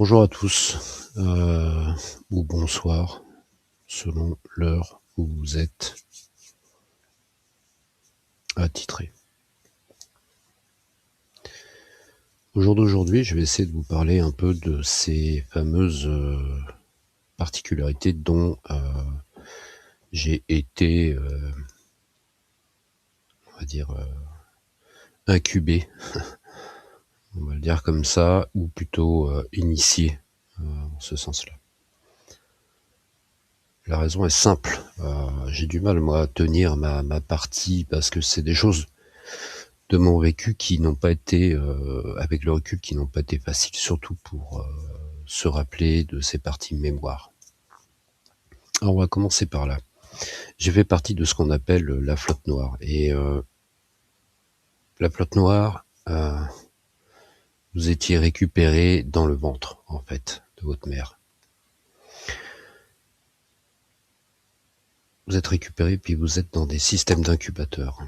Bonjour à tous, ou bonsoir, selon l'heure où vous êtes attitré. Au jour d'aujourd'hui, je vais essayer de vous parler un peu de ces fameuses particularités dont j'ai été, on va dire, incubé, on va le dire comme ça, ou plutôt initié en ce sens-là. La raison est simple, j'ai du mal moi à tenir ma partie parce que c'est des choses de mon vécu qui n'ont pas été, avec le recul, qui n'ont pas été faciles, surtout pour se rappeler de ces parties mémoire. Alors on va commencer par là. J'ai fait partie de ce qu'on appelle la flotte noire. Et la flotte noire, vous étiez récupéré dans le ventre, en fait, de votre mère. Vous êtes récupéré, puis vous êtes dans des systèmes d'incubateurs.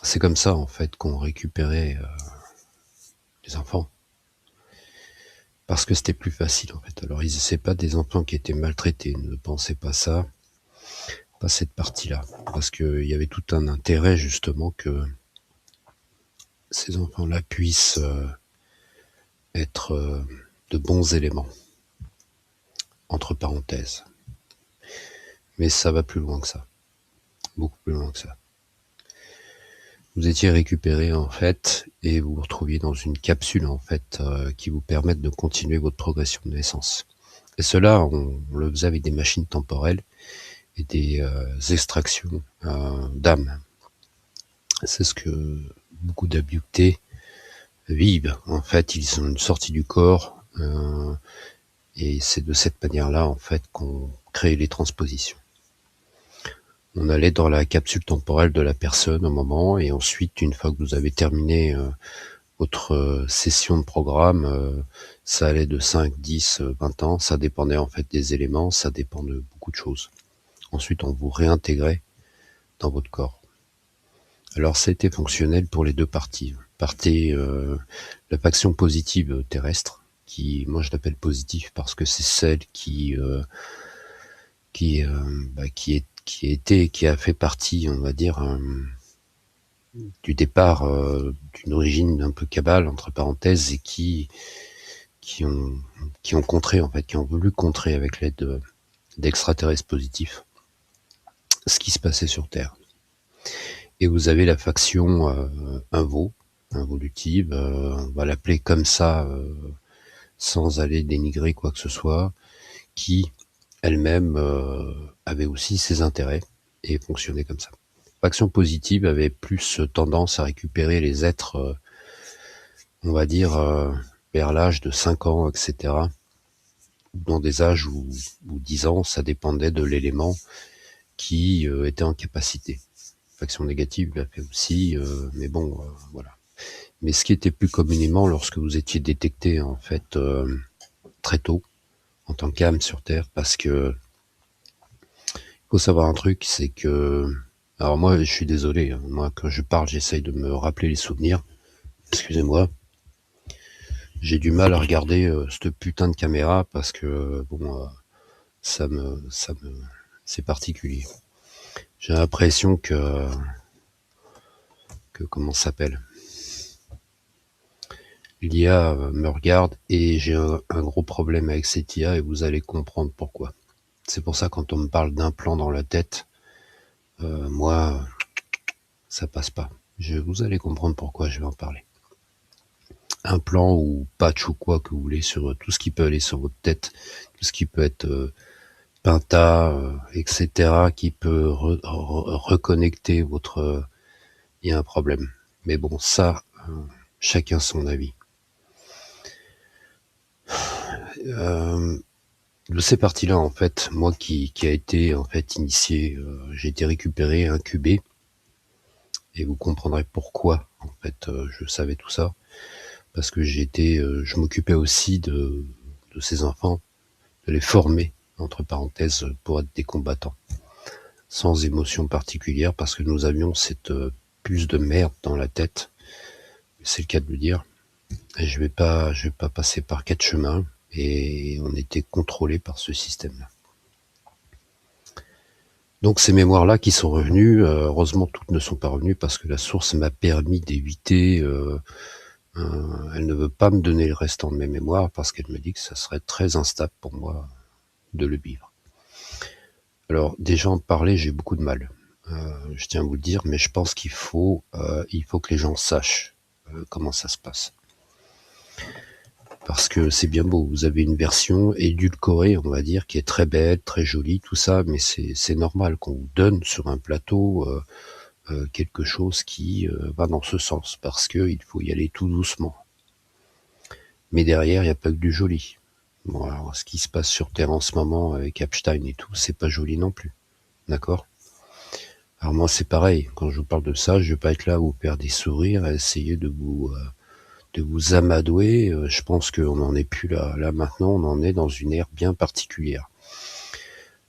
C'est comme ça, en fait, qu'on récupérait les enfants. Parce que c'était plus facile, en fait. Alors, c'est pas des enfants qui étaient maltraités, ne pensez pas ça. Pas cette partie-là, parce qu'il y avait tout un intérêt justement que ces enfants-là puissent être de bons éléments, entre parenthèses. Mais ça va plus loin que ça, beaucoup plus loin que ça. Vous étiez récupéré en fait, et vous vous retrouviez dans une capsule en fait qui vous permette de continuer votre progression de naissance. Et cela, on le faisait avec des machines temporelles et des extractions d'âme. C'est ce que beaucoup d'abductés vivent. En fait, ils sont une sortie du corps, et c'est de cette manière-là, en fait, qu'on crée les transpositions. On allait dans la capsule temporelle de la personne au moment, et ensuite, une fois que vous avez terminé votre session de programme, ça allait de 5, 10, 20 ans, ça dépendait en fait des éléments, ça dépend de beaucoup de choses. Ensuite, on vous réintégrait dans votre corps. Alors, ça a été fonctionnel pour les deux parties. La faction positive terrestre, qui, moi je l'appelle positive parce que c'est celle qui a fait partie, on va dire, du départ, d'une origine un peu cabale entre parenthèses, et qui ont contré en fait, qui ont voulu contrer avec l'aide d'extraterrestres positifs ce qui se passait sur Terre. Et vous avez la faction involutive, on va l'appeler comme ça, sans aller dénigrer quoi que ce soit, qui elle-même avait aussi ses intérêts et fonctionnait comme ça. Faction positive avait plus tendance à récupérer les êtres, on va dire, vers l'âge de 5 ans, etc. Dans des âges où 10 ans, ça dépendait de l'élément qui était en capacité. Faction négative l'a fait aussi, mais bon, voilà. Mais ce qui était plus communément, lorsque vous étiez détecté en fait très tôt en tant qu'âme sur Terre, parce que il faut savoir un truc, c'est que, alors moi je suis désolé, hein, moi quand je parle j'essaye de me rappeler les souvenirs, excusez-moi, j'ai du mal à regarder cette putain de caméra parce que bon, c'est particulier. J'ai l'impression que comment ça s'appelle, l'IA me regarde, et j'ai un gros problème avec cette IA, et vous allez comprendre pourquoi. C'est pour ça, quand on me parle d'implant dans la tête, moi, ça passe pas. Vous allez comprendre pourquoi je vais en parler. Implant ou patch ou quoi que vous voulez, sur tout ce qui peut aller sur votre tête, tout ce qui peut être Pinta, etc., qui peut reconnecter votre... il y a un problème. Mais bon, ça, chacun son avis. De ces parties-là, en fait, moi qui a été en fait initié, j'ai été récupéré, incubé, et vous comprendrez pourquoi. En fait, je savais tout ça parce que je m'occupais aussi de ces enfants, de les former entre parenthèses pour être des combattants, sans émotion particulière, parce que nous avions cette puce de merde dans la tête, c'est le cas de le dire, Et je vais pas passer par 4 chemins et on était contrôlés par ce système-là. Donc ces mémoires-là qui sont revenues, heureusement toutes ne sont pas revenues parce que la source m'a permis d'éviter, elle ne veut pas me donner le restant de mes mémoires parce qu'elle me dit que ça serait très instable pour moi de le vivre. Alors déjà en parler, j'ai beaucoup de mal, je tiens à vous le dire, mais je pense qu'il faut que les gens sachent, comment ça se passe. Parce que c'est bien beau, vous avez une version édulcorée, on va dire, qui est très belle, très jolie, tout ça, mais c'est normal qu'on vous donne sur un plateau quelque chose qui va dans ce sens, parce qu'il faut y aller tout doucement. Mais derrière, il n'y a pas que du joli. Bon, alors, ce qui se passe sur Terre en ce moment avec Epstein et tout, c'est pas joli non plus. D'accord? Alors moi, c'est pareil. Quand je vous parle de ça, je vais pas être là à vous faire des sourires, à essayer de vous amadouer. Je pense qu'on n'en est plus là. Là, maintenant, on en est dans une ère bien particulière.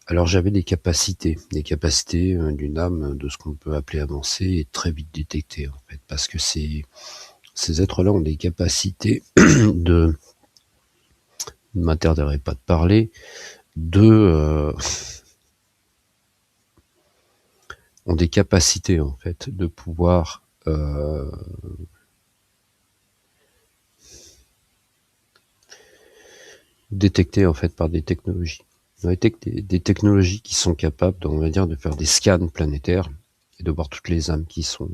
Alors j'avais des capacités d'une âme, de ce qu'on peut appeler avancée, et très vite détectées, en fait, parce que ces êtres-là ont des capacités de, ne m'interdirai pas de parler, ont des capacités, en fait, de pouvoir détecter, en fait, par des technologies. Des technologies qui sont capables, on va dire, de faire des scans planétaires et de voir toutes les âmes qui sont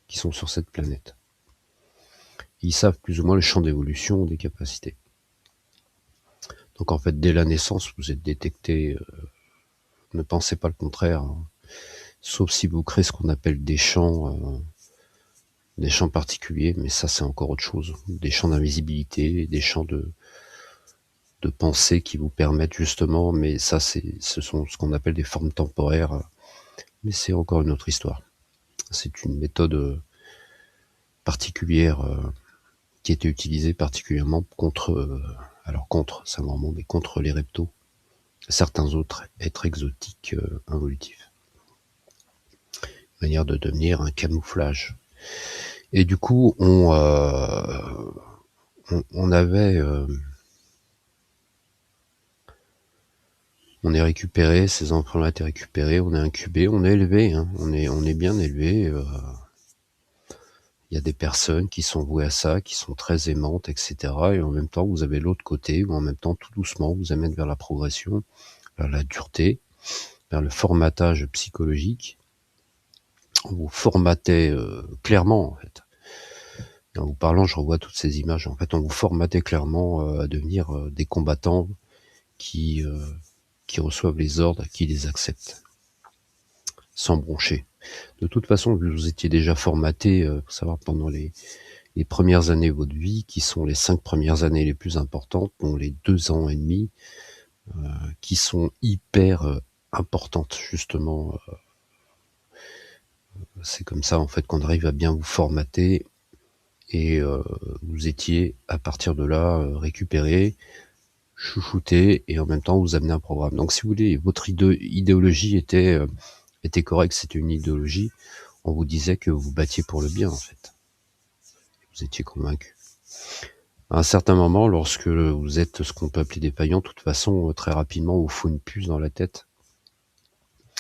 sur cette planète. Ils savent plus ou moins le champ d'évolution des capacités. Donc en fait, dès la naissance, vous êtes détecté, ne pensez pas le contraire, hein. Sauf si vous créez ce qu'on appelle des champs particuliers, mais ça c'est encore autre chose. Des champs d'invisibilité, des champs de pensée qui vous permettent justement, mais ça ce sont ce qu'on appelle des formes temporaires, mais c'est encore une autre histoire. C'est une méthode particulière qui était utilisée particulièrement contre, c'est un grand mot, mais contre les reptos, certains autres êtres exotiques involutifs. Manière de devenir un camouflage. Et du coup, on avait, on est récupéré, ces enfants-là étaient récupérés, on est incubé, on est élevé, hein, on est bien élevé. Il y a des personnes qui sont vouées à ça, qui sont très aimantes, etc. Et en même temps, vous avez l'autre côté, où en même temps, tout doucement, vous amène vers la progression, vers la dureté, vers le formatage psychologique. On vous formatait clairement, en fait. En vous parlant, je revois toutes ces images. En fait, on vous formatait clairement à devenir des combattants qui reçoivent les ordres, qui les acceptent, sans broncher. De toute façon, vous étiez déjà formaté, faut savoir, pendant les premières années de votre vie, qui sont les 5 premières années les plus importantes, dont les 2 ans et demi, qui sont hyper importantes, justement. C'est comme ça, en fait, qu'on arrive à bien vous formater. Et vous étiez, à partir de là, récupéré, chouchouté, et en même temps, vous amenez un programme. Donc, si vous voulez, votre idéologie était correcte, c'était une idéologie. On vous disait que vous battiez pour le bien, en fait. Vous étiez convaincu. À un certain moment, lorsque vous êtes ce qu'on peut appeler défaillant, de toute façon, très rapidement, on vous fout une puce dans la tête.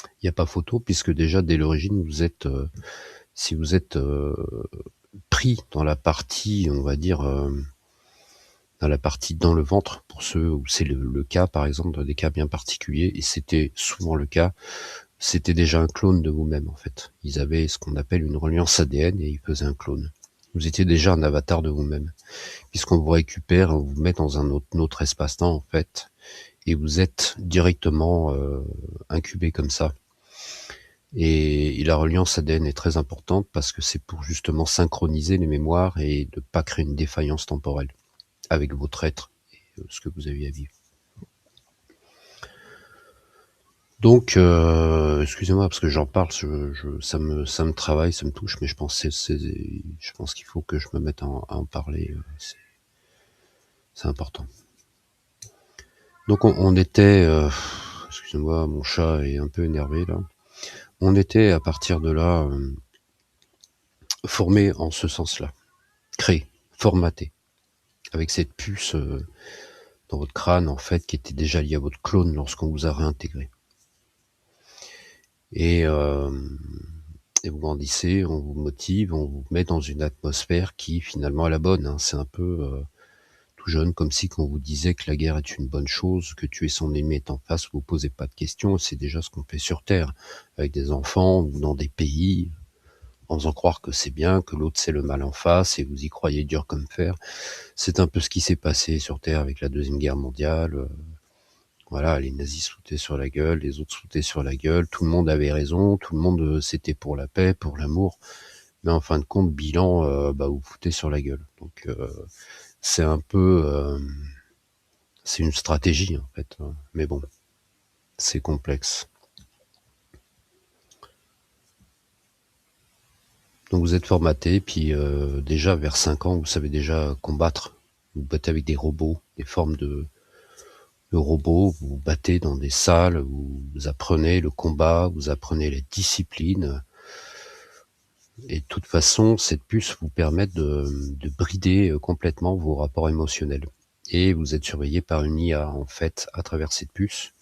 Il n'y a pas photo, puisque déjà, dès l'origine, vous êtes, si vous êtes pris dans la partie, on va dire, dans la partie dans le ventre, pour ceux où c'est le cas, par exemple, dans des cas bien particuliers, et c'était souvent le cas, c'était déjà un clone de vous-même, en fait. Ils avaient ce qu'on appelle une reliance ADN, et ils faisaient un clone. Vous étiez déjà un avatar de vous-même. Puisqu'on vous récupère, on vous met dans un autre espace-temps, en fait, et vous êtes directement incubé comme ça. Et la reliance ADN est très importante parce que c'est pour justement synchroniser les mémoires et de pas créer une défaillance temporelle avec votre être et ce que vous aviez à vivre. Donc, excusez-moi parce que j'en parle, ça me travaille, ça me touche, mais je pense qu'il faut que je me mette à en parler. C'est important. Donc on était, excusez-moi, mon chat est un peu énervé là. On était à partir de là formé en ce sens-là, créé. formaté avec cette puce dans votre crâne, en fait, qui était déjà liée à votre clone lorsqu'on vous a réintégré. Et vous grandissez, on vous motive, on vous met dans une atmosphère qui finalement est la bonne, hein. C'est un peu tout jeune, comme si qu'on vous disait que la guerre est une bonne chose, que tuer son ennemi est en face, vous posez pas de questions, c'est déjà ce qu'on fait sur Terre, avec des enfants ou dans des pays, en faisant croire que c'est bien, que l'autre c'est le mal en face, et vous y croyez dur comme fer. C'est un peu ce qui s'est passé sur Terre avec la Deuxième Guerre mondiale. Voilà, les nazis se foutaient sur la gueule, les autres se foutaient sur la gueule, tout le monde avait raison, tout le monde c'était pour la paix, pour l'amour, mais en fin de compte, bilan, vous foutez sur la gueule. Donc c'est un peu, c'est une stratégie en fait, hein. Mais bon, c'est complexe. Donc vous êtes formaté, puis déjà vers 5 ans, vous savez déjà combattre. Vous battez avec des robots, des formes de robots, vous vous battez dans des salles, vous apprenez le combat, vous apprenez la discipline. Et de toute façon, cette puce vous permet de brider complètement vos rapports émotionnels. Et vous êtes surveillé par une IA, en fait, à travers cette puce.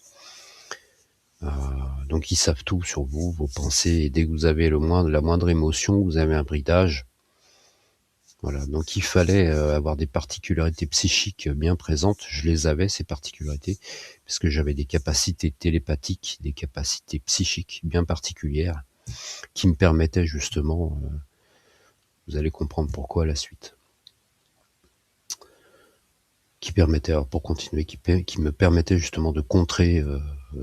Donc ils savent tout sur vous, vos pensées, et dès que vous avez la moindre émotion, vous avez un bridage. Voilà, donc il fallait avoir des particularités psychiques bien présentes. Je les avais, ces particularités, parce que j'avais des capacités télépathiques, des capacités psychiques bien particulières, qui me permettaient justement, vous allez comprendre pourquoi à la suite, qui me permettait justement de contrer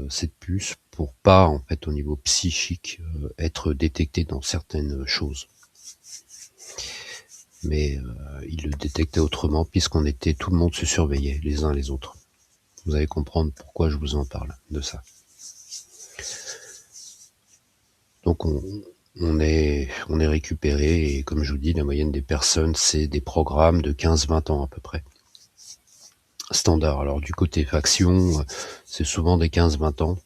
cette puce pour pas, en fait, au niveau psychique, être détecté dans certaines choses. Mais il le détectait autrement, puisqu'on était, tout le monde se surveillait les uns les autres. Vous allez comprendre pourquoi je vous en parle de ça. Donc on est récupéré, et comme je vous dis, la moyenne des personnes, c'est des programmes de 15-20 ans à peu près. Standard. Alors du côté faction, c'est souvent des 15-20 ans.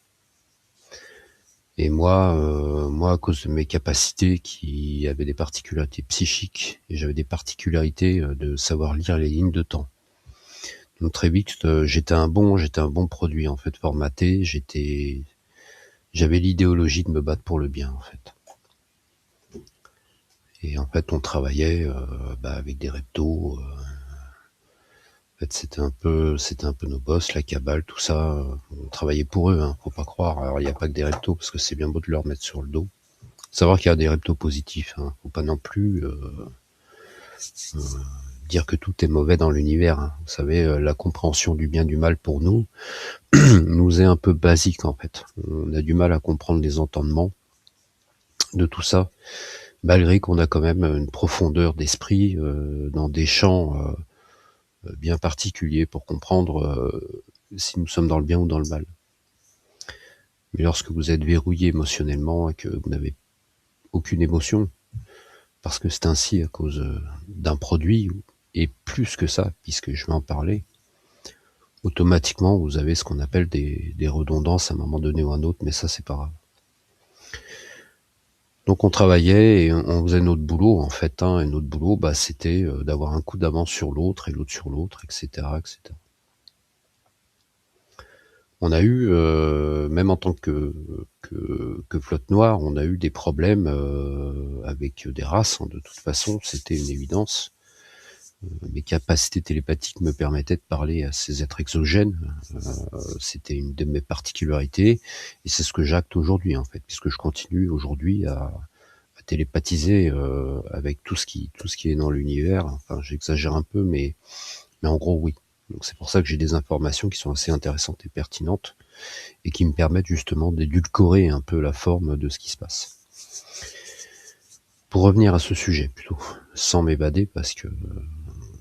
Et moi, à cause de mes capacités qui avaient des particularités psychiques, et j'avais des particularités de savoir lire les lignes de temps. Donc très vite, j'étais un bon produit en fait, formaté. J'avais l'idéologie de me battre pour le bien en fait. Et en fait, on travaillait avec des reptos. En fait, c'était un peu nos boss, la cabale, tout ça. On travaillait pour eux, hein, faut pas croire. Alors il n'y a pas que des reptos, parce que c'est bien beau de leur mettre sur le dos. Savoir qu'il y a des reptos positifs, hein. Faut pas non plus dire que tout est mauvais dans l'univers, hein. Vous savez, la compréhension du bien du mal pour nous nous est un peu basique en fait. On a du mal à comprendre les entendements de tout ça, malgré qu'on a quand même une profondeur d'esprit dans des champs bien particuliers pour comprendre si nous sommes dans le bien ou dans le mal. Mais lorsque vous êtes verrouillé émotionnellement et que vous n'avez aucune émotion, parce que c'est ainsi à cause d'un produit, et plus que ça, puisque je vais en parler, automatiquement vous avez ce qu'on appelle des redondances à un moment donné ou un autre, mais ça c'est pas grave. Donc on travaillait et on faisait notre boulot en fait, hein, et notre boulot c'était d'avoir un coup d'avance sur l'autre et l'autre sur l'autre, etc., etc. On a eu, même en tant que flotte noire, on a eu des problèmes avec des races, hein, de toute façon, c'était une évidence. Mes capacités télépathiques me permettaient de parler à ces êtres exogènes. C'était une de mes particularités, et c'est ce que j'acte aujourd'hui en fait, puisque je continue aujourd'hui à télépathiser avec tout ce qui est dans l'univers. Enfin, j'exagère un peu, mais en gros oui. Donc c'est pour ça que j'ai des informations qui sont assez intéressantes et pertinentes, et qui me permettent justement d'édulcorer un peu la forme de ce qui se passe. Pour revenir à ce sujet plutôt, sans m'évader, parce que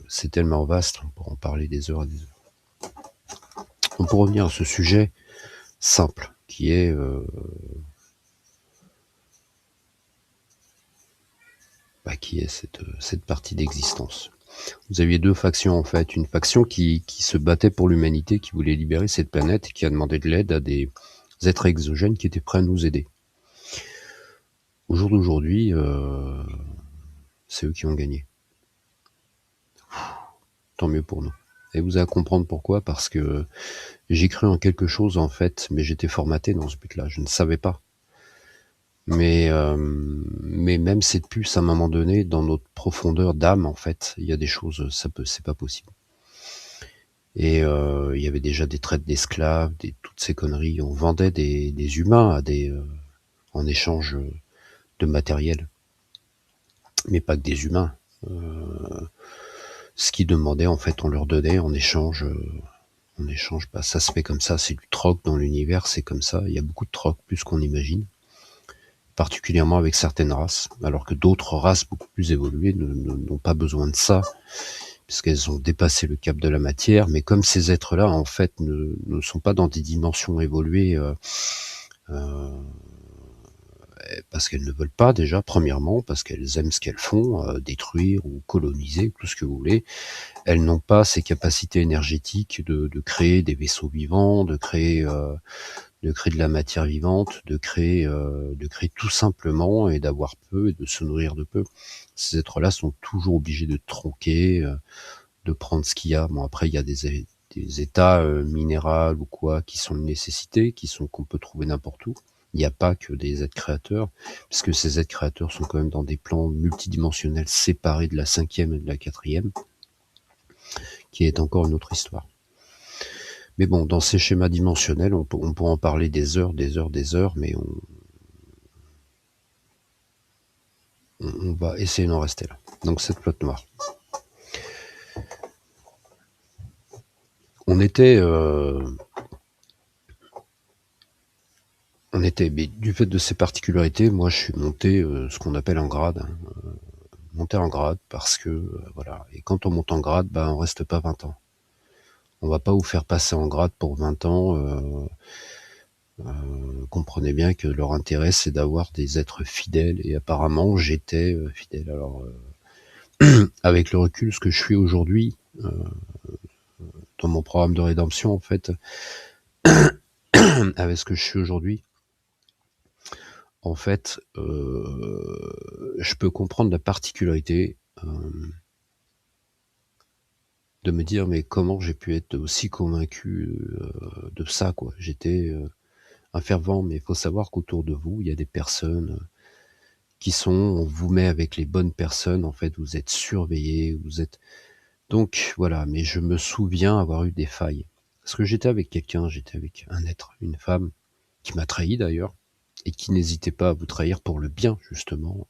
c'est tellement vaste, on pourra en parler des heures et des heures. Donc pour revenir à ce sujet simple, qui est cette partie d'existence. Vous aviez deux factions en fait, une faction qui se battait pour l'humanité, qui voulait libérer cette planète, et qui a demandé de l'aide à des êtres exogènes qui étaient prêts à nous aider. Au jour d'aujourd'hui, c'est eux qui ont gagné. tant mieux pour nous. Et vous allez comprendre pourquoi, parce que j'ai cru en quelque chose, en fait, mais j'étais formaté dans ce but-là, je ne savais pas. Mais même cette puce, à un moment donné, dans notre profondeur d'âme, en fait, il y a des choses, c'est pas possible. Et il y avait déjà des traites d'esclaves, toutes ces conneries. On vendait des humains à en échange de matériel, mais pas que des humains. Ce qu'ils demandaient, en fait, on leur donnait en échange. Bah, ça se fait comme ça, c'est du troc dans l'univers, c'est comme ça. Il y a beaucoup de troc, plus qu'on imagine, particulièrement avec certaines races, alors que d'autres races beaucoup plus évoluées n'ont pas besoin de ça, puisqu'elles ont dépassé le cap de la matière. Mais comme ces êtres-là, en fait, ne sont pas dans des dimensions évoluées, euh, parce qu'elles ne veulent pas déjà, premièrement, parce qu'elles aiment ce qu'elles font, détruire ou coloniser, tout ce que vous voulez. Elles n'ont pas ces capacités énergétiques de créer des vaisseaux vivants, de créer de la matière vivante, de créer tout simplement, et d'avoir peu et de se nourrir de peu. Ces êtres-là sont toujours obligés de tronquer, de prendre ce qu'il y a. Bon, après, il y a des états minéraux ou quoi qui sont une nécessité, qu'on peut trouver n'importe où. Il n'y a pas que des êtres créateurs, puisque ces êtres créateurs sont quand même dans des plans multidimensionnels séparés de la 5e et de la 4e, qui est encore une autre histoire. Mais bon, dans ces schémas dimensionnels, on pourrait en parler des heures, mais on va essayer d'en rester là. Donc cette flotte noire. On était, mais du fait de ces particularités, moi je suis monté ce qu'on appelle en grade. Monter en grade parce que, voilà. Et quand on monte en grade, bah, on reste pas 20 ans. On va pas vous faire passer en grade pour 20 ans. Comprenez bien que leur intérêt, c'est d'avoir des êtres fidèles. Et apparemment, j'étais fidèle. Alors, avec le recul, ce que je suis aujourd'hui, dans mon programme de rédemption, en fait, avec ce que je suis aujourd'hui, en fait, je peux comprendre la particularité de me dire, mais comment j'ai pu être aussi convaincu de ça, quoi. J'étais un fervent, mais il faut savoir qu'autour de vous, il y a des personnes on vous met avec les bonnes personnes, en fait, vous êtes surveillés, donc voilà. Mais je me souviens avoir eu des failles. Parce que j'étais avec un être, une femme, qui m'a trahi d'ailleurs, et qui n'hésitait pas à vous trahir pour le bien, justement.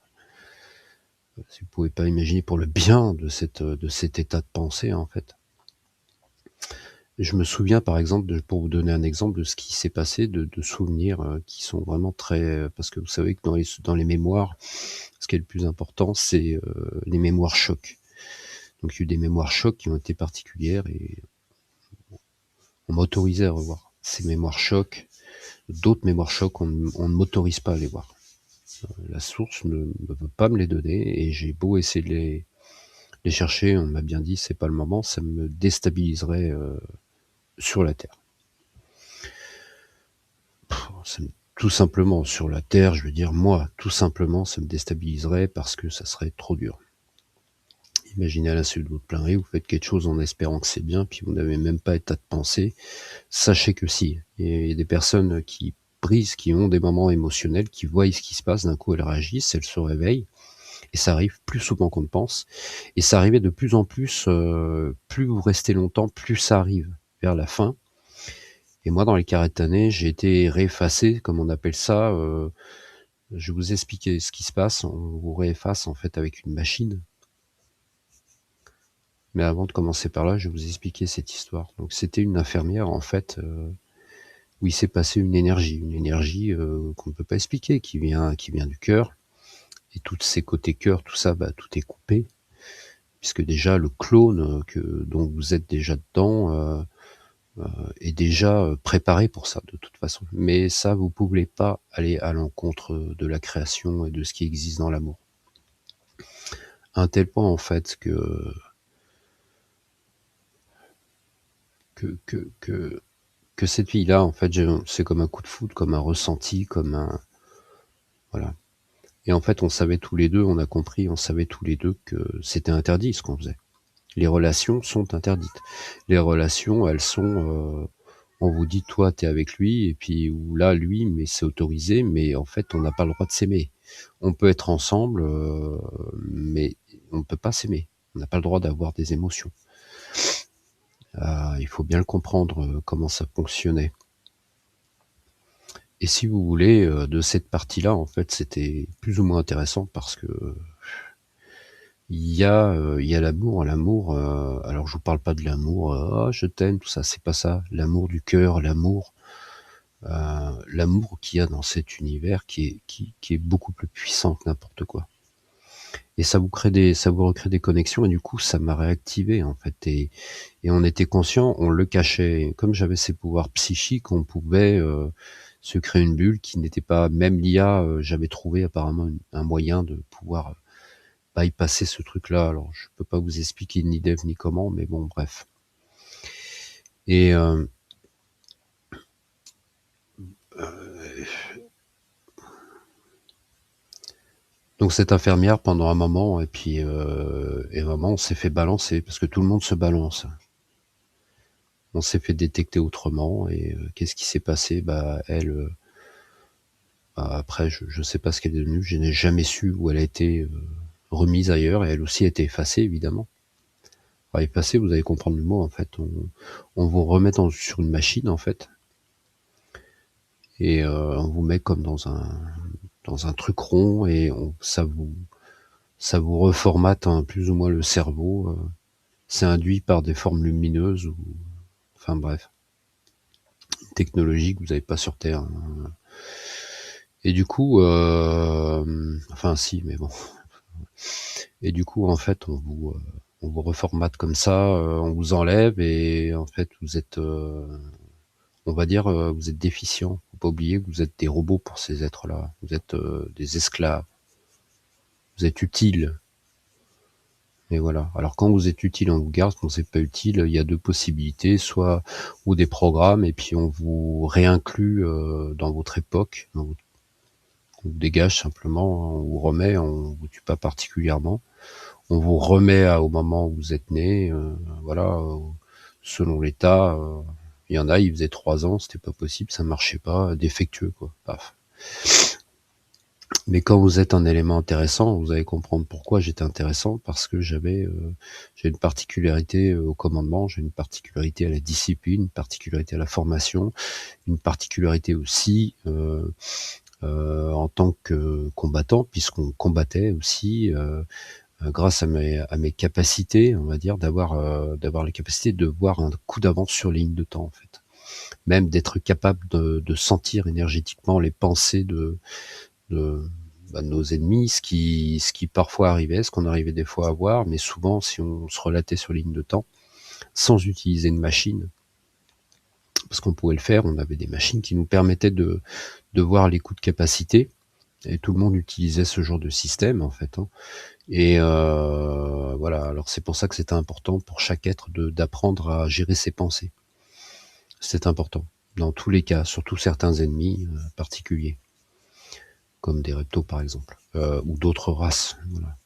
Si vous pouvez pas imaginer, pour le bien de cet état de pensée, en fait. Je me souviens, par exemple, pour vous donner un exemple de ce qui s'est passé, de souvenirs qui sont vraiment très... Parce que vous savez que dans les mémoires, ce qui est le plus important, c'est les mémoires chocs. Donc il y a eu des mémoires chocs qui ont été particulières, et on m'a autorisé à revoir ces mémoires chocs. D'autres mémoires chocs, on ne m'autorise pas à les voir. La source ne veut pas me les donner, et j'ai beau essayer de les chercher, on m'a bien dit c'est pas le moment, ça me déstabiliserait sur la Terre. Tout simplement sur la Terre, je veux dire, moi, tout simplement, ça me déstabiliserait parce que ça serait trop dur. Imaginez à l'insu de votre plein riz, vous faites quelque chose en espérant que c'est bien, puis vous n'avez même pas état de pensée. Sachez que si. Il y a des personnes qui brisent, qui ont des moments émotionnels, qui voient ce qui se passe, d'un coup elles réagissent, elles se réveillent, et ça arrive plus souvent qu'on ne pense. Et ça arrivait de plus en plus, plus vous restez longtemps, plus ça arrive vers la fin. Et moi, dans les Karétanais, j'ai été réeffacé, comme on appelle ça. Je vais vous expliquer ce qui se passe. On vous réefface en fait avec une machine. Mais avant de commencer par là, je vais vous expliquer cette histoire. Donc c'était une infirmière en fait, où il s'est passé une énergie qu'on ne peut pas expliquer, qui vient du cœur. Et tous ces côtés cœur, tout ça, bah, tout est coupé, puisque déjà le clone dont vous êtes déjà dedans est déjà préparé pour ça de toute façon. Mais ça, vous pouvez pas aller à l'encontre de la création et de ce qui existe dans l'amour. À un tel point en fait que cette fille-là, en fait, c'est comme un coup de foudre, comme un ressenti, voilà. Et en fait, on savait tous les deux, on a compris, on savait tous les deux que c'était interdit ce qu'on faisait. Les relations sont interdites. Les relations, elles sont, on vous dit: «Toi, tu es avec lui» et puis ou là, lui, mais c'est autorisé, mais en fait, on n'a pas le droit de s'aimer. On peut être ensemble, mais on ne peut pas s'aimer. On n'a pas le droit d'avoir des émotions. Il faut bien le comprendre, comment ça fonctionnait. Et si vous voulez, de cette partie-là, en fait, c'était plus ou moins intéressant parce que il y a l'amour, alors je vous parle pas de l'amour, «Oh je t'aime» tout ça, c'est pas ça. L'amour du cœur, l'amour qu'il y a dans cet univers qui est beaucoup plus puissant que n'importe quoi. Et ça vous recrée des connexions et du coup ça m'a réactivé en fait et on était conscient, on le cachait. Et comme j'avais ces pouvoirs psychiques, on pouvait, se créer une bulle qui n'était pas même l'IA, j'avais trouvé apparemment un moyen de pouvoir, bypasser ce truc-là. Alors je peux pas vous expliquer ni dev ni comment, mais bon bref. Et donc cette infirmière pendant un moment et puis, et vraiment on s'est fait balancer parce que tout le monde se balance. On s'est fait détecter autrement et qu'est-ce qui s'est passé? Bah, elle, bah, après je sais pas ce qu'elle est devenue, je n'ai jamais su où elle a été, remise ailleurs et elle aussi a été effacée évidemment. Enfin effacée, vous allez comprendre le mot en fait. On vous remet sur une machine en fait et on vous met comme dans un truc rond et ça vous reformate, hein, plus ou moins le cerveau, c'est induit par des formes lumineuses ou enfin bref, technologie que vous avez pas sur terre, hein. Et du coup, enfin si, mais bon. Et du coup, en fait, on vous reformate comme ça, on vous enlève et en fait, vous êtes, on va dire, vous êtes déficient. Faut pas oublier que vous êtes des robots pour ces êtres-là. Vous êtes, des esclaves. Vous êtes utiles et voilà. Alors quand vous êtes utile, on vous garde. Quand vous êtes pas utile, il y a 2 possibilités, soit ou des programmes et puis on vous réinclut, dans votre époque, on vous dégage simplement, on vous remet, on vous tue pas particulièrement. On vous remet au moment où vous êtes né, voilà, selon l'état, il y en a, ils faisaient 3 ans, c'était pas possible, ça marchait pas, défectueux quoi, paf. Mais quand vous êtes un élément intéressant, vous allez comprendre pourquoi j'étais intéressant, parce que j'ai une particularité, au commandement, j'ai une particularité à la discipline, une particularité à la formation, une particularité aussi, en tant que combattant, puisqu'on combattait aussi, grâce à mes capacités, on va dire, d'avoir la capacité de voir un coup d'avance sur ligne de temps, en fait. Même d'être capable de sentir énergétiquement les pensées de, de nos ennemis, ce qui parfois arrivait, ce qu'on arrivait des fois à voir, mais souvent, si on se relatait sur ligne de temps, sans utiliser une machine, parce qu'on pouvait le faire, on avait des machines qui nous permettaient de voir les coups de capacité, et tout le monde utilisait ce genre de système, en fait, hein. Et voilà, alors c'est pour ça que c'est important pour chaque être d'apprendre à gérer ses pensées. C'est important, dans tous les cas, surtout certains ennemis, particuliers, comme des reptos par exemple, ou d'autres races, voilà.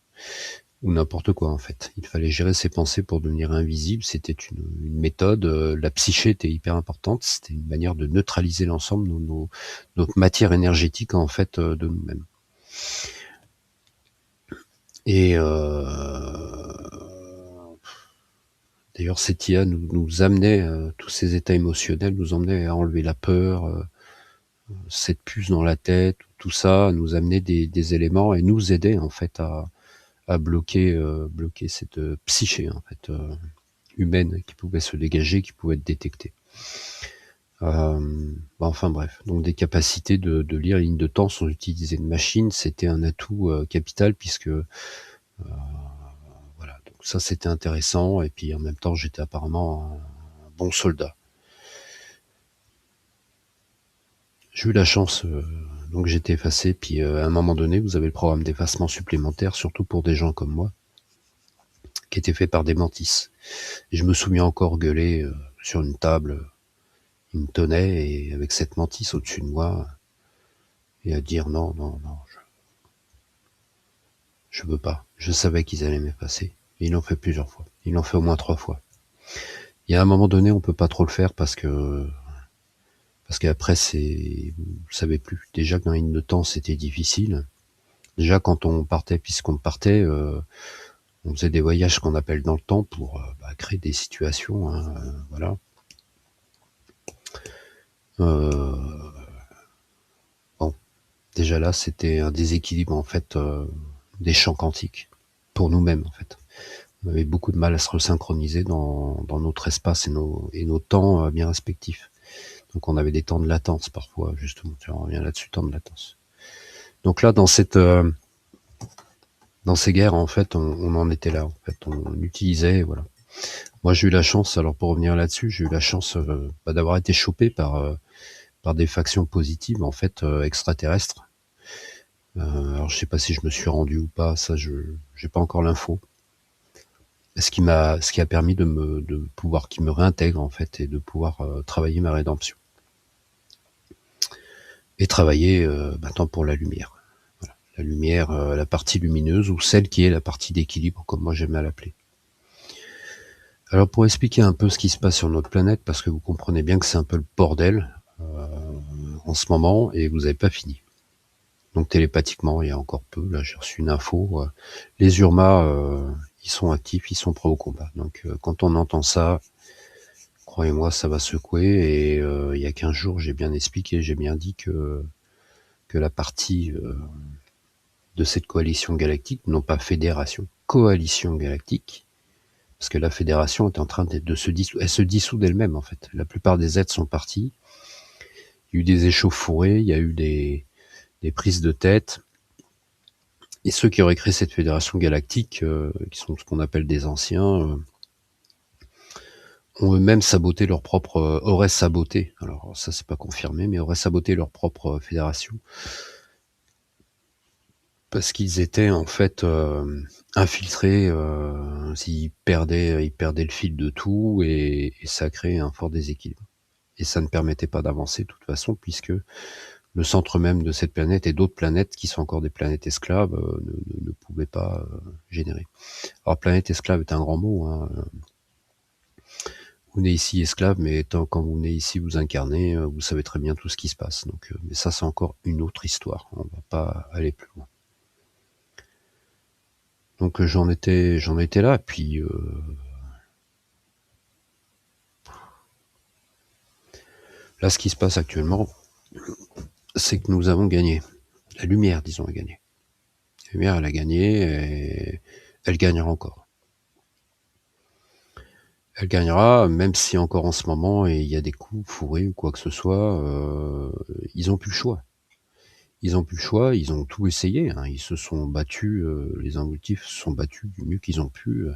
Ou n'importe quoi en fait. Il fallait gérer ses pensées pour devenir invisible, c'était une méthode, la psyché était hyper importante, c'était une manière de neutraliser l'ensemble de notre matière énergétique en fait, de nous-mêmes. Et d'ailleurs, cette IA nous amenait, tous ces états émotionnels nous emmenaient à enlever la peur, cette puce dans la tête, tout ça nous amenait des éléments et nous aidait en fait à bloquer cette, psyché en fait, humaine qui pouvait se dégager, qui pouvait être détectée. Bah, enfin bref, donc des capacités de lire ligne de temps sans utiliser de machine, c'était un atout, capital puisque, voilà, donc ça c'était intéressant et puis en même temps j'étais apparemment un bon soldat. J'ai eu la chance, donc j'ai été effacé, puis à un moment donné, vous avez le programme d'effacement supplémentaire, surtout pour des gens comme moi, qui était fait par des mentis. Et je me souviens encore gueuler sur une table, il me tenait et avec cette mentisse au-dessus de moi et à dire non, non, non, je veux pas. Je savais qu'ils allaient m'effacer et ils l'ont fait plusieurs fois. Il en fait au moins 3 fois. Il y a un moment donné, on peut pas trop le faire parce qu'après vous savez plus. Déjà quand il de temps, c'était difficile. Déjà quand on partait, puisqu'on partait, on faisait des voyages qu'on appelle dans le temps pour créer des situations, hein, voilà. Bon, déjà là, c'était un déséquilibre en fait des champs quantiques pour nous-mêmes en fait. On avait beaucoup de mal à se resynchroniser dans notre espace et nos temps bien respectifs. Donc on avait des temps de latence parfois, justement. Tu reviens là-dessus, temps de latence. Donc là, dans ces guerres, en fait, on en était là. En fait, on utilisait, voilà. Moi, j'ai eu la chance. Alors pour revenir là-dessus, j'ai eu la chance d'avoir été chopé par des factions positives, en fait, extraterrestres. Alors je sais pas si je me suis rendu ou pas. Ça, j'ai pas encore l'info. Ce qui a permis de pouvoir qu'ils me réintègrent en fait et de pouvoir travailler ma rédemption et travailler maintenant pour la lumière. Voilà. La lumière, la partie lumineuse ou celle qui est la partie d'équilibre, comme moi j'aime à l'appeler. Alors pour expliquer un peu ce qui se passe sur notre planète, parce que vous comprenez bien que c'est un peu le bordel en ce moment et vous n'avez pas fini. Donc télépathiquement, il y a encore peu, là j'ai reçu une info, les Urmas, ils sont actifs, ils sont prêts au combat. Donc quand on entend ça, croyez-moi, ça va secouer. Et il y a 15 jours, j'ai bien expliqué, j'ai bien dit que la partie de cette coalition galactique, non pas fédération, coalition galactique, parce que la fédération est en train de se dissoudre, elle se dissout d'elle-même en fait. La plupart des êtres sont partis, il y a eu des échauffourées, il y a eu des prises de tête, et ceux qui auraient créé cette fédération galactique, qui sont ce qu'on appelle des anciens, ont eux-mêmes saboté leur propre, auraient saboté, alors ça c'est pas confirmé, mais auraient saboté leur propre fédération, parce qu'ils étaient en fait infiltrés, ils perdaient le fil de tout, et ça créait un fort déséquilibre. Et ça ne permettait pas d'avancer de toute façon, puisque le centre même de cette planète et d'autres planètes qui sont encore des planètes esclaves ne pouvaient pas générer. Alors planète esclave est un grand mot, hein. Vous venez ici esclave, mais quand vous venez ici vous incarnez, vous savez très bien tout ce qui se passe. Donc, mais ça c'est encore une autre histoire, on va pas aller plus loin. Donc j'en étais là, puis là ce qui se passe actuellement, c'est que nous avons gagné. La lumière, disons, a gagné. La lumière, elle a gagné, et elle gagnera encore. Elle gagnera, même si encore en ce moment, et il y a des coups fourrés ou quoi que ce soit, ils ont plus le choix. Ils ont plus le choix, ils ont tout essayé, hein. Ils se sont battus, les involutifs se sont battus du mieux qu'ils ont pu.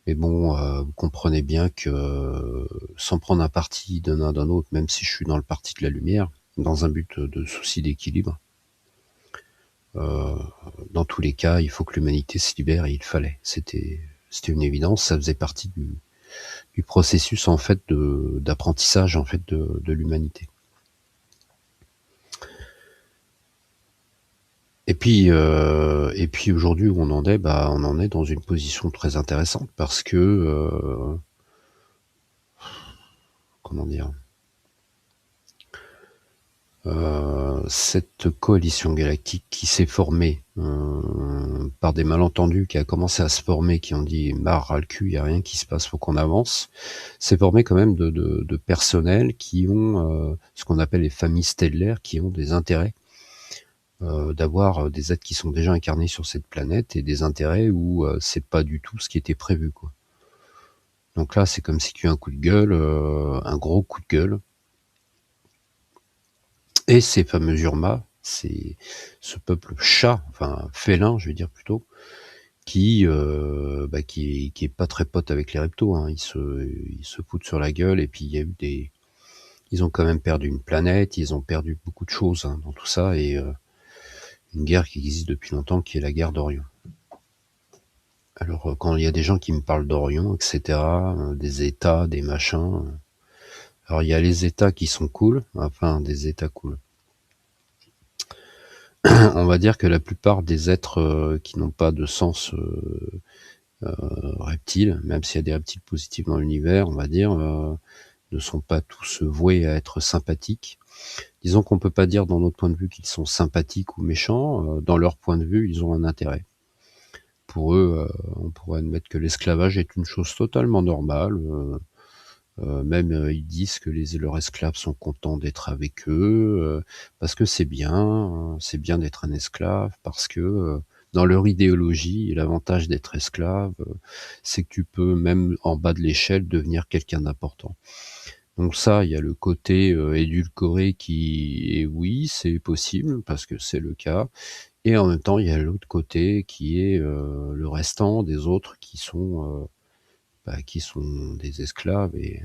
Mais bon, vous comprenez bien que sans prendre un parti d'un d'un autre, même si je suis dans le parti de la lumière, dans un but de souci d'équilibre, dans tous les cas, il faut que l'humanité se libère, et il fallait. C'était une évidence, ça faisait partie du processus en fait d'apprentissage en fait de l'humanité. Et puis aujourd'hui où on en est, on en est dans une position très intéressante parce que comment dire, cette coalition galactique qui s'est formée par des malentendus, qui a commencé à se former, qui ont dit marre, ras le cul, il n'y a rien qui se passe, faut qu'on avance, s'est formée quand même de personnels qui ont ce qu'on appelle les familles stellaires, qui ont des intérêts d'avoir des êtres qui sont déjà incarnés sur cette planète, et des intérêts où c'est pas du tout ce qui était prévu, quoi. Donc là, c'est comme si tu as un coup de gueule, un gros coup de gueule. Et ces fameux Urmas, c'est ce peuple chat, enfin félin, je vais dire plutôt, qui est pas très pote avec les reptos, hein. Ils se foutent sur la gueule, et puis il y a eu ils ont quand même perdu une planète, ils ont perdu beaucoup de choses, hein, dans tout ça, et une guerre qui existe depuis longtemps, qui est la guerre d'Orion. Alors quand il y a des gens qui me parlent d'Orion, etc., des états, des machins, alors il y a les états qui sont cool, enfin des états cool. On va dire que la plupart des êtres qui n'ont pas de sens reptiles, même s'il y a des reptiles positifs dans l'univers, on va dire, ne sont pas tous voués à être sympathiques. Disons qu'on peut pas dire dans notre point de vue qu'ils sont sympathiques ou méchants, dans leur point de vue, ils ont un intérêt. Pour eux, on pourrait admettre que l'esclavage est une chose totalement normale, même, ils disent que leurs esclaves sont contents d'être avec eux, parce que c'est bien d'être un esclave parce que, dans leur idéologie, l'avantage d'être esclave, c'est que tu peux même en bas de l'échelle devenir quelqu'un d'important. Donc ça, il y a le côté, édulcoré qui est oui, c'est possible parce que c'est le cas et en même temps, il y a l'autre côté qui est, le restant des autres qui sont des esclaves et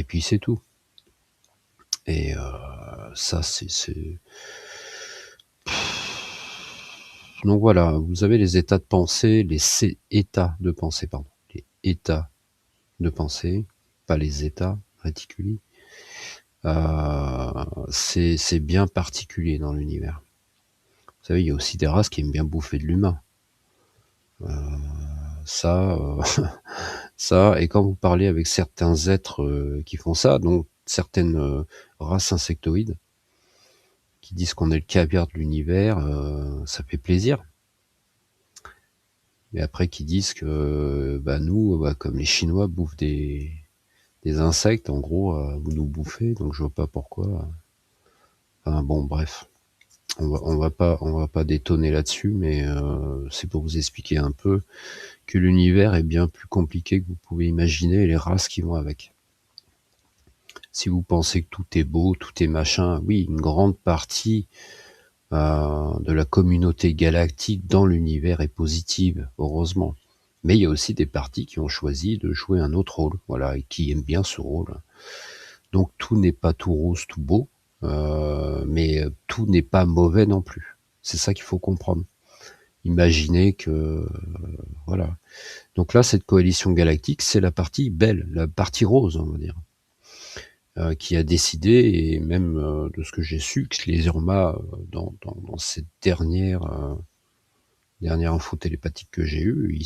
puis c'est tout. Et ça, c'est donc voilà, vous avez les états de pensée, états de pensée, pardon, les états de pensée, pas les états réticuli. C'est bien particulier dans l'univers. Vous savez, il y a aussi des races qui aiment bien bouffer de l'humain. Ça, ça et quand vous parlez avec certains êtres, qui font ça, donc certaines, races insectoïdes qui disent qu'on est le caviar de l'univers, ça fait plaisir. Mais après qui disent que, bah, nous, bah, comme les Chinois bouffent des insectes, en gros, vous nous bouffez, donc je vois pas pourquoi. Enfin bon, bref, on va pas détonner là-dessus, mais c'est pour vous expliquer un peu que l'univers est bien plus compliqué que vous pouvez imaginer et les races qui vont avec. Si vous pensez que tout est beau, tout est machin, oui, une grande partie de la communauté galactique dans l'univers est positive, heureusement. Mais il y a aussi des parties qui ont choisi de jouer un autre rôle, voilà, et qui aiment bien ce rôle. Donc tout n'est pas tout rose, tout beau, mais tout n'est pas mauvais non plus. C'est ça qu'il faut comprendre. Imaginez que, voilà. Donc là, cette coalition galactique, c'est la partie belle, la partie rose, on va dire, qui a décidé, et même de ce que j'ai su, que les Irma, dans cette dernière info télépathique que j'ai eue,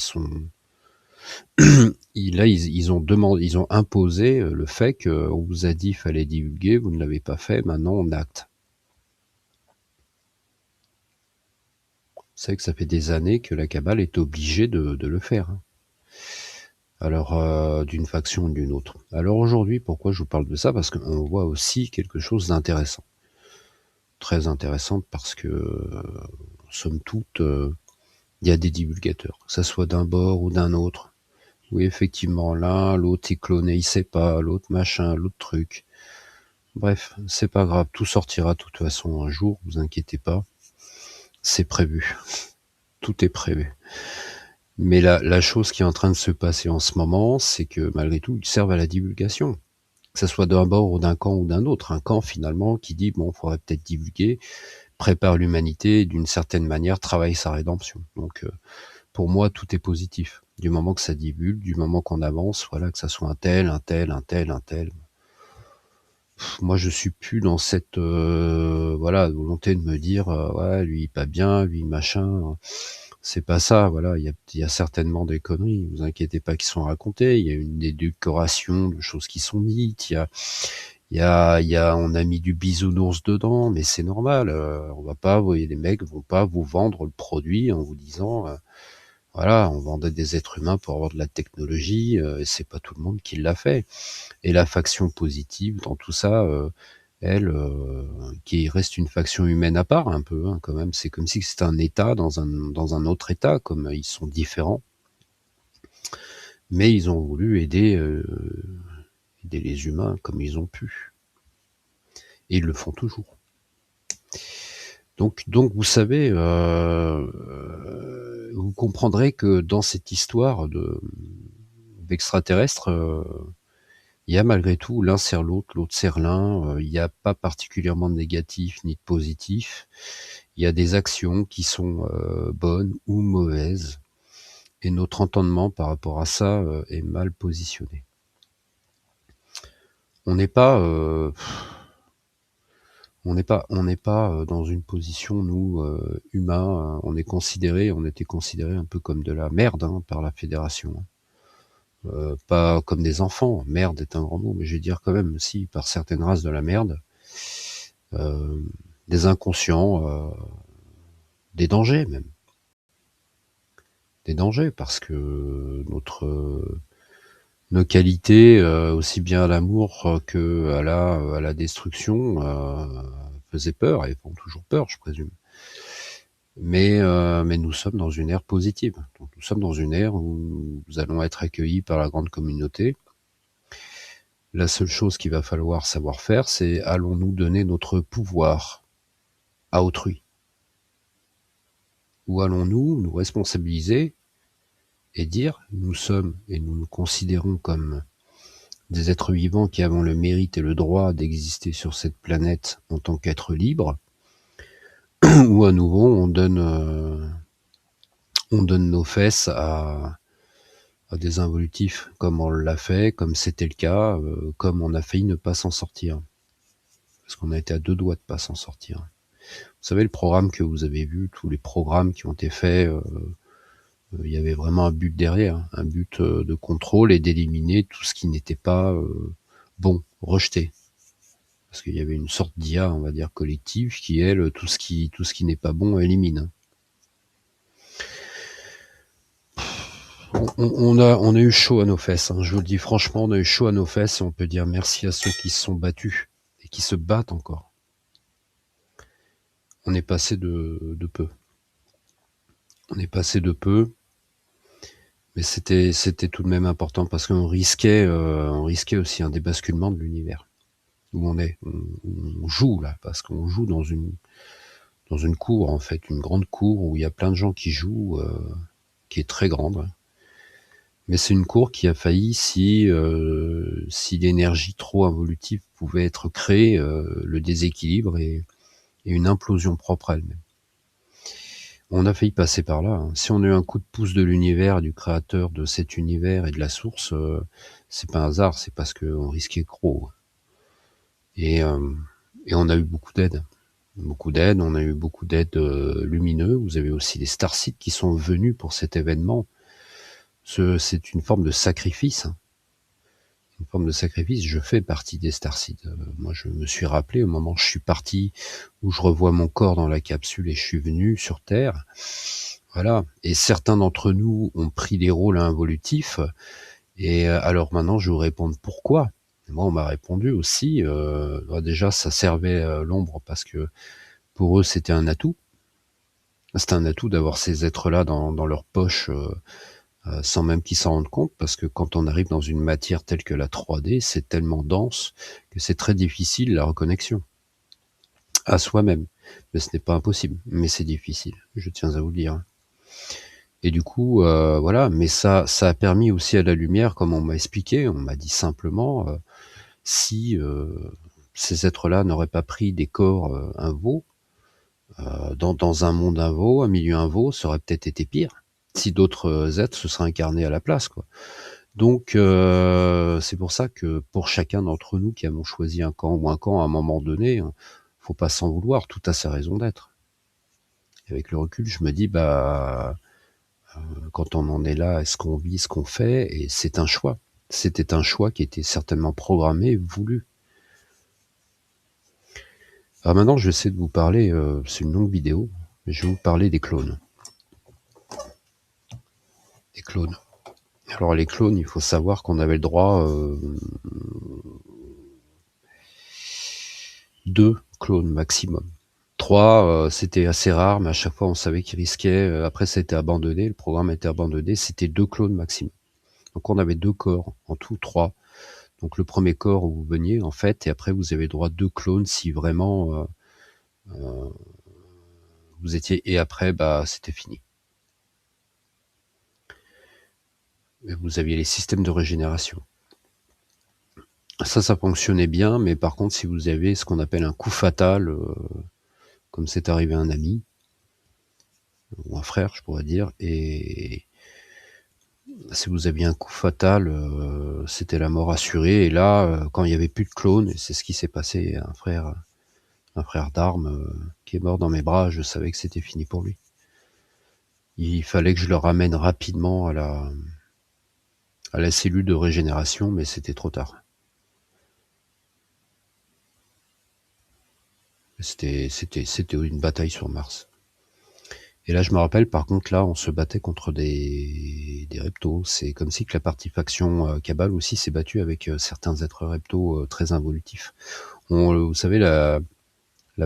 ils ont imposé le fait qu'on vous a dit qu'il fallait divulguer, vous ne l'avez pas fait, maintenant on acte. Vous savez que ça fait des années que la Kabbale est obligée de le faire, hein. Alors, d'une faction ou d'une autre. Alors aujourd'hui, pourquoi je vous parle de ça? Parce qu'on voit aussi quelque chose d'intéressant. Très intéressant parce que, somme toute, il y a des divulgateurs, que ça soit d'un bord ou d'un autre. Oui, effectivement, l'un, l'autre est cloné, il sait pas, l'autre machin, l'autre truc. Bref, c'est pas grave, tout sortira de toute façon un jour, vous inquiétez pas. C'est prévu. Tout est prévu. Mais la chose qui est en train de se passer en ce moment, c'est que malgré tout, ils servent à la divulgation. Que ça soit d'un bord ou d'un camp ou d'un autre. Un camp finalement qui dit bon, faudrait peut-être divulguer, prépare l'humanité, d'une certaine manière, travaille sa rédemption. Donc pour moi, tout est positif. Du moment que ça divulgue, du moment qu'on avance, voilà, que ça soit un tel, un tel, un tel, un tel. Moi, je suis plus dans cette voilà, volonté de me dire ouais, lui pas bien, lui machin. C'est pas ça, voilà, il y a certainement des conneries, vous inquiétez pas, qui sont racontées, il y a une édulcoration de choses qui sont dites, on a mis du bisounours dedans, mais c'est normal, on va pas, vous voyez, les mecs vont pas vous vendre le produit en vous disant, voilà, on vendait des êtres humains pour avoir de la technologie, et c'est pas tout le monde qui l'a fait. Et la faction positive dans tout ça, elle, qui reste une faction humaine à part un peu, hein, quand même. C'est comme si c'était un État dans un autre État, comme ils sont différents. Mais ils ont voulu aider les humains comme ils ont pu. Et ils le font toujours. Donc vous savez, vous comprendrez que dans cette histoire d'extraterrestres, il y a malgré tout, l'un sert l'autre, l'autre sert l'un, il n'y a pas particulièrement de négatif ni de positif. Il y a des actions qui sont bonnes ou mauvaises, et notre entendement par rapport à ça est mal positionné. On n'est pas On n'est pas dans une position, nous, humains, on était considérés un peu comme de la merde, hein, par la fédération, hein. Pas comme des enfants, merde est un grand mot, mais je vais dire quand même, si, par certaines races de la merde, heu, des inconscients, des dangers même. Des dangers parce que nos qualités, aussi bien à l'amour qu'à la destruction, faisaient peur et font toujours peur, je présume. Mais nous sommes dans une ère positive. Donc nous sommes dans une ère où nous allons être accueillis par la grande communauté. La seule chose qu'il va falloir savoir faire, c'est allons-nous donner notre pouvoir à autrui? Ou allons-nous nous responsabiliser et dire: «Nous sommes et nous nous considérons comme des êtres vivants qui avons le mérite et le droit d'exister sur cette planète en tant qu'êtres libres», ou à nouveau on donne nos fesses à des involutifs comme on l'a fait, comme c'était le cas, comme on a failli ne pas s'en sortir. Parce qu'on a été à 2 doigts de pas s'en sortir. Vous savez le programme que vous avez vu, tous les programmes qui ont été faits, il y avait vraiment un but derrière, hein, un but, de contrôle et d'éliminer tout ce qui n'était pas, bon, rejeté. Parce qu'il y avait une sorte d'IA, on va dire collective, qui elle, tout ce qui n'est pas bon élimine. On a eu chaud à nos fesses, hein, je vous le dis franchement, on a eu chaud à nos fesses et on peut dire merci à ceux qui se sont battus et qui se battent encore. On est passé de peu. On est passé de peu, mais c'était tout de même important parce qu'on risquait aussi un débasculement de l'univers. Où on joue là, parce qu'on joue dans une cour, en fait, une grande cour où il y a plein de gens qui jouent, qui est très grande. Mais c'est une cour qui a failli si l'énergie trop involutive pouvait être créée, le déséquilibre et une implosion propre à elle-même. On a failli passer par là, hein. Si on a eu un coup de pouce de l'univers, du créateur de cet univers et de la source, c'est pas un hasard, c'est parce qu'on risquait gros. Et on a eu beaucoup d'aide. Beaucoup d'aide, on a eu beaucoup d'aide lumineux. Vous avez aussi des starseeds qui sont venus pour cet événement. C'est une forme de sacrifice, hein. Une forme de sacrifice. Je fais partie des starseeds. Moi, je me suis rappelé au moment où je suis parti, où je revois mon corps dans la capsule et je suis venu sur Terre. Voilà. Et certains d'entre nous ont pris des rôles involutifs. Et alors maintenant, je vais vous répondre pourquoi. Moi, on m'a répondu aussi. Déjà, ça servait l'ombre parce que pour eux, c'était un atout. C'est un atout d'avoir ces êtres-là dans leur poche, sans même qu'ils s'en rendent compte, parce que quand on arrive dans une matière telle que la 3D, c'est tellement dense que c'est très difficile la reconnexion à soi-même. Mais ce n'est pas impossible, mais c'est difficile, je tiens à vous le dire. Et du coup, voilà, mais ça a permis aussi à la lumière, comme on m'a expliqué, on m'a dit simplement, si ces êtres-là n'auraient pas pris des corps invo, dans un monde invo, un milieu invo, ça aurait peut-être été pire, si d'autres êtres se seraient incarnés à la place, quoi. Donc c'est pour ça que pour chacun d'entre nous qui avons choisi un camp ou un camp à un moment donné, faut pas s'en vouloir, tout a sa raison d'être. Et avec le recul, je me dis, quand on en est là, est-ce qu'on vit ce qu'on fait? Et c'est un choix. C'était un choix qui était certainement programmé, voulu. Alors maintenant, je vais essayer de vous parler, c'est une longue vidéo, mais je vais vous parler des clones. Des clones. Alors les clones, il faut savoir qu'on avait le droit 2 clones maximum. 3, c'était assez rare, mais à chaque fois on savait qu'ils risquaient, après ça a été abandonné, le programme a été abandonné, c'était 2 clones maximum. Donc on avait 2 corps, en tout 3. Donc le premier corps où vous veniez en fait, et après vous avez droit à 2 clones si vraiment vous étiez, et après c'était fini. Et vous aviez les systèmes de régénération. Ça fonctionnait bien, mais par contre si vous avez ce qu'on appelle un coup fatal, comme c'est arrivé à un ami, ou un frère je pourrais dire, et si vous aviez un coup fatal, c'était la mort assurée. Et là, quand il y avait plus de clones, et c'est ce qui s'est passé à un frère un frère d'armes qui est mort dans mes bras, je savais que c'était fini pour lui. Il fallait que je le ramène rapidement à la cellule de régénération, mais c'était trop tard. C'était une bataille sur Mars. Et là, je me rappelle, par contre, là, on se battait contre des reptos. C'est comme si que la partie faction Cabal aussi s'est battue avec certains êtres reptos très involutifs. Vous savez, la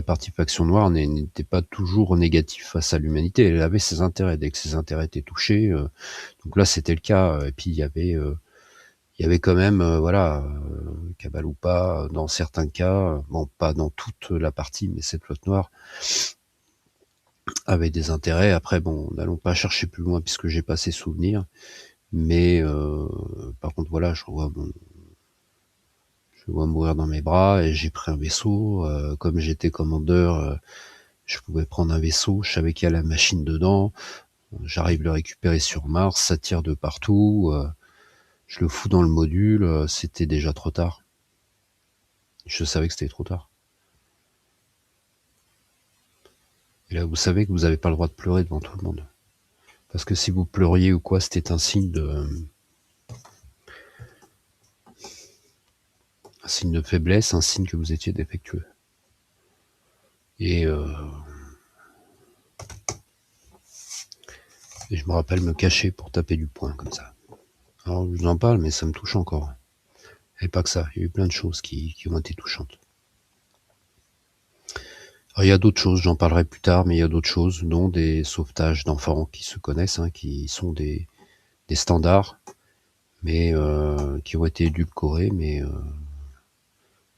partie faction noire n'était pas toujours négative face à l'humanité. Elle avait ses intérêts. Dès que ses intérêts étaient touchés, donc là, c'était le cas. Et puis, il y avait quand même, voilà, Cabal ou pas, dans certains cas, bon, pas dans toute la partie, mais cette flotte noire avait des intérêts. Après, bon, n'allons pas chercher plus loin puisque j'ai pas ces souvenirs. Mais par contre, voilà, je vois mourir dans mes bras et j'ai pris un vaisseau. Comme j'étais commandeur, je pouvais prendre un vaisseau. Je savais qu'il y a la machine dedans. J'arrive le récupérer sur Mars, ça tire de partout. Je le fous dans le module. C'était déjà trop tard. Je savais que c'était trop tard. Et là, vous savez que vous n'avez pas le droit de pleurer devant tout le monde. Parce que si vous pleuriez ou quoi, c'était un signe de faiblesse, un signe que vous étiez défectueux. Et je me rappelle me cacher pour taper du poing comme ça. Alors je vous en parle, mais ça me touche encore. Et pas que ça, il y a eu plein de choses qui ont été touchantes. Alors, il y a d'autres choses, j'en parlerai plus tard, mais il y a d'autres choses, dont des sauvetages d'enfants qui se connaissent, qui sont des standards, mais qui ont été édulcorés, mais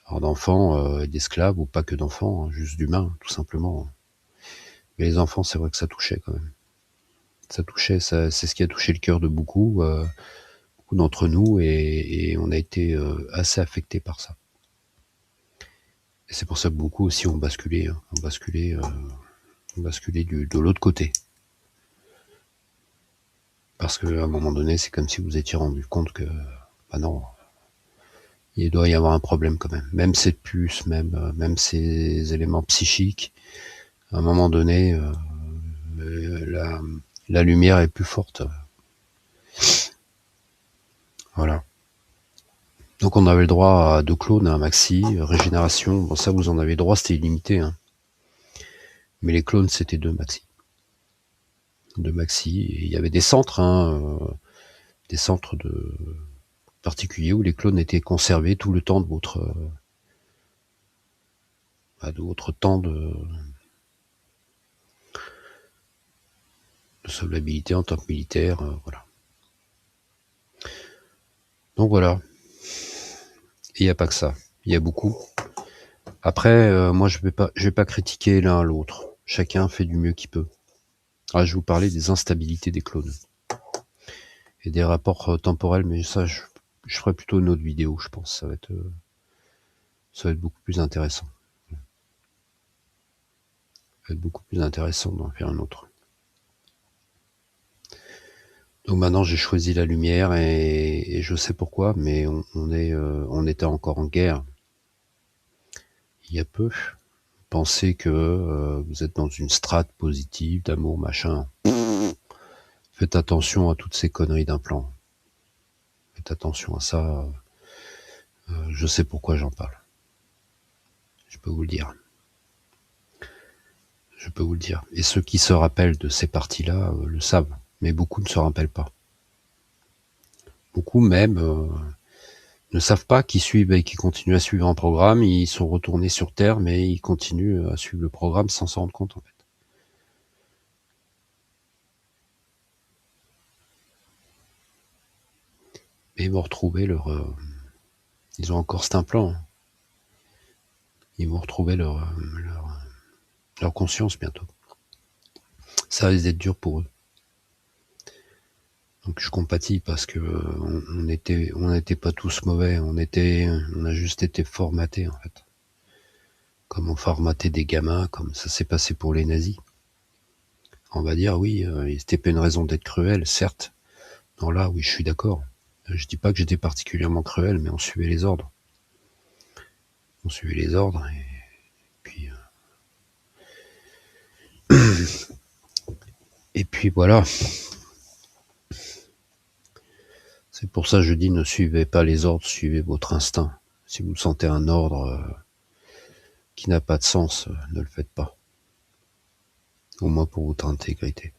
alors d'enfants, d'esclaves, ou pas que d'enfants, juste d'humains, tout simplement. Mais les enfants, c'est vrai que ça touchait quand même. Ça touchait, c'est ce qui a touché le cœur de beaucoup d'entre nous, et on a été assez affectés par ça. Et c'est pour ça que beaucoup aussi ont basculé, de l'autre côté. Parce qu'à un moment donné, c'est comme si vous étiez rendu compte que, bah non, il doit y avoir un problème quand même. Même cette puce, même ces éléments psychiques, à un moment donné, la lumière est plus forte. Voilà. Donc on avait le droit à 2 clones, à un maxi, régénération. Bon, ça, vous en avez droit, c'était illimité. Mais les clones, c'était 2 maxi. 2 maxi. Et il y avait des centres, des centres de particuliers où les clones étaient conservés tout le temps de votre temps de solvabilité en tant que militaire, voilà. Donc voilà. Et il n'y a pas que ça. Il y a beaucoup. Après, moi, je vais pas critiquer l'un à l'autre. Chacun fait du mieux qu'il peut. Ah, je vais vous parler des instabilités des clones et des rapports temporels, mais ça, je ferai plutôt une autre vidéo, je pense. Ça va être beaucoup plus intéressant. Ça va être beaucoup plus intéressant d'en faire un autre. Donc maintenant, j'ai choisi la lumière, et je sais pourquoi, mais on était encore en guerre il y a peu. Pensez que vous êtes dans une strate positive, d'amour, machin. Faites attention à toutes ces conneries d'implants. Faites attention à ça. Je sais pourquoi j'en parle. Je peux vous le dire. Je peux vous le dire. Et ceux qui se rappellent de ces parties-là le savent. Mais beaucoup ne se rappellent pas. Beaucoup même ne savent pas qu'ils suivent et qui continuent à suivre un programme. Ils sont retournés sur Terre, mais ils continuent à suivre le programme sans s'en rendre compte, en fait. Et ils vont retrouver ils ont encore cet implant. Ils vont retrouver leur conscience bientôt. Ça risque d'être dur pour eux. Donc je compatis parce que on n'était pas tous mauvais. On a juste été formatés, en fait. Comme on formatait des gamins, comme ça s'est passé pour les nazis. On va dire oui, c'était pas une raison d'être cruel, certes. Non, là, oui, je suis d'accord. Je dis pas que j'étais particulièrement cruel, mais on suivait les ordres. On suivait les ordres, et puis Et puis voilà. C'est pour ça que je dis ne suivez pas les ordres, suivez votre instinct. Si vous sentez un ordre qui n'a pas de sens, ne le faites pas. Au moins pour votre intégrité.